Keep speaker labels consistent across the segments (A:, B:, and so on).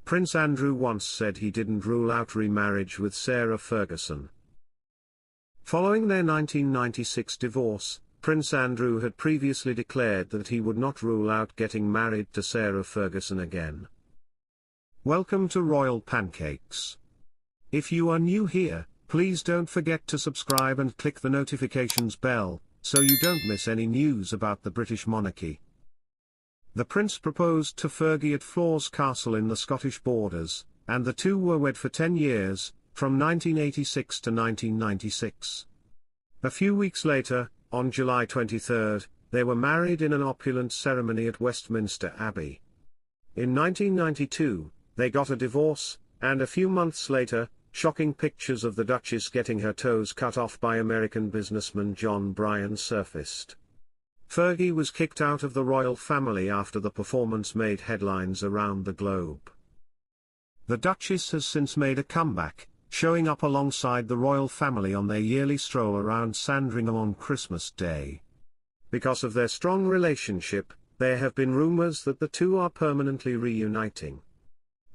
A: Prince Andrew once said he didn't rule out remarriage with Sarah Ferguson. Following their 1996 divorce, Prince Andrew had previously declared that he would not rule out getting married to Sarah Ferguson again. Welcome to Royal Pancakes. If you are new here, please don't forget to subscribe and click the notifications bell, so you don't miss any news about the British monarchy. The prince proposed to Fergie at Flaws Castle in the Scottish borders, and the two were wed for 10 years, from 1986 to 1996. A few weeks later, on July 23, they were married in an opulent ceremony at Westminster Abbey. In 1992, they got a divorce, and a few months later, shocking pictures of the Duchess getting her toes cut off by American businessman John Bryan surfaced. Fergie was kicked out of the royal family after the performance made headlines around the globe. The Duchess has since made a comeback, showing up alongside the royal family on their yearly stroll around Sandringham on Christmas Day. Because of their strong relationship, there have been rumors that the two are permanently reuniting.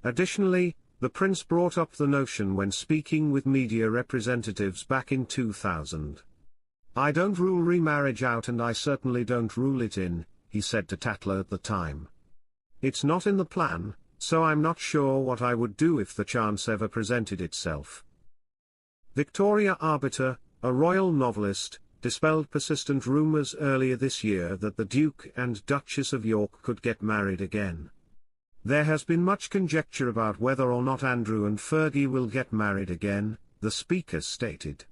A: Additionally, the prince brought up the notion when speaking with media representatives back in 2000. "I don't rule remarriage out and I certainly don't rule it in," he said to Tatler at the time. "It's not in the plan, so I'm not sure what I would do if the chance ever presented itself." Victoria Arbiter, a royal novelist, dispelled persistent rumors earlier this year that the Duke and Duchess of York could get married again. "There has been much conjecture about whether or not Andrew and Fergie will get married again," the speaker stated.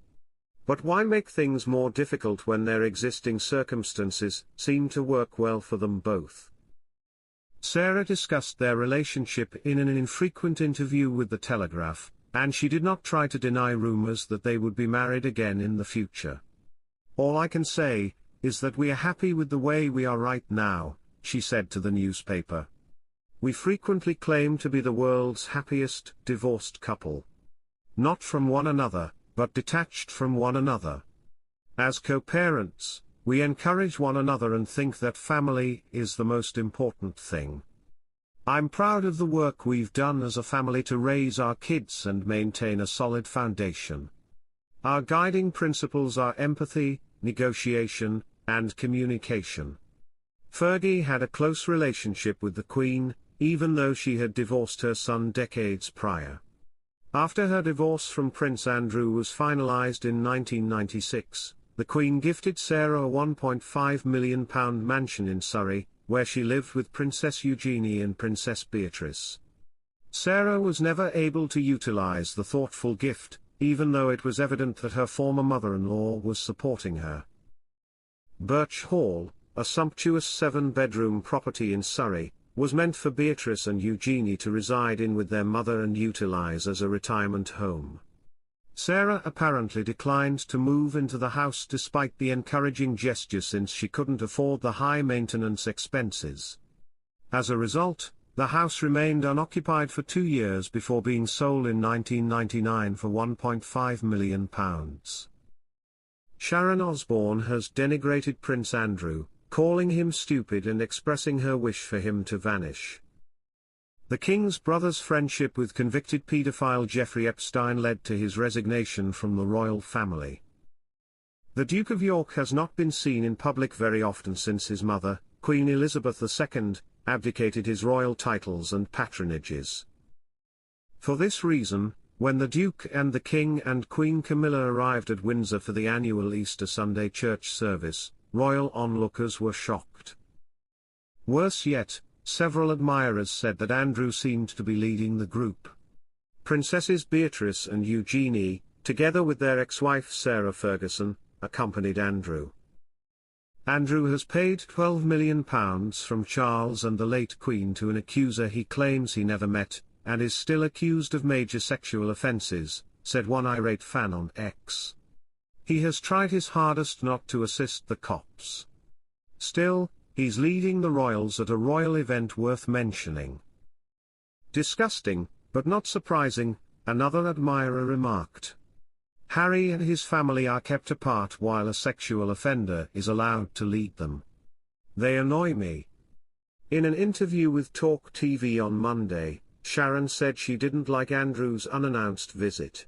A: "But why make things more difficult when their existing circumstances seem to work well for them both?" Sarah discussed their relationship in an infrequent interview with The Telegraph, and she did not try to deny rumors that they would be married again in the future. "All I can say is that we are happy with the way we are right now," she said to the newspaper. "We frequently claim to be the world's happiest divorced couple. Not from one another, but detached from one another. As co-parents, we encourage one another and think that family is the most important thing. I'm proud of the work we've done as a family to raise our kids and maintain a solid foundation. Our guiding principles are empathy, negotiation, and communication." Fergie had a close relationship with the Queen, even though she had divorced her son decades prior. After her divorce from Prince Andrew was finalized in 1996, the Queen gifted Sarah a £1.5 million mansion in Surrey, where she lived with Princess Eugenie and Princess Beatrice. Sarah was never able to utilize the thoughtful gift, even though it was evident that her former mother-in-law was supporting her. Birch Hall, a sumptuous 7-bedroom property in Surrey, was meant for Beatrice and Eugenie to reside in with their mother and utilize as a retirement home. Sarah apparently declined to move into the house despite the encouraging gesture since she couldn't afford the high maintenance expenses. As a result, the house remained unoccupied for 2 years before being sold in 1999 for £1.5 million. Sharon Osbourne has denigrated Prince Andrew, calling him stupid and expressing her wish for him to vanish. The King's brother's friendship with convicted paedophile Jeffrey Epstein led to his resignation from the royal family. The Duke of York has not been seen in public very often since his mother, Queen Elizabeth II, abdicated his royal titles and patronages. For this reason, when the Duke and the King and Queen Camilla arrived at Windsor for the annual Easter Sunday church service, royal onlookers were shocked. Worse yet, several admirers said that Andrew seemed to be leading the group. Princesses Beatrice and Eugenie, together with their ex-wife Sarah Ferguson, accompanied Andrew. Andrew has paid £12 million from Charles and the late Queen to an accuser he claims he never met, and is still accused of major sexual offences, said one irate fan on X. He has tried his hardest not to assist the cops. Still, he's leading the royals at a royal event worth mentioning. Disgusting, but not surprising, another admirer remarked. Harry and his family are kept apart while a sexual offender is allowed to lead them. They annoy me. In an interview with Talk TV on Monday, Sharon said she didn't like Andrew's unannounced visit.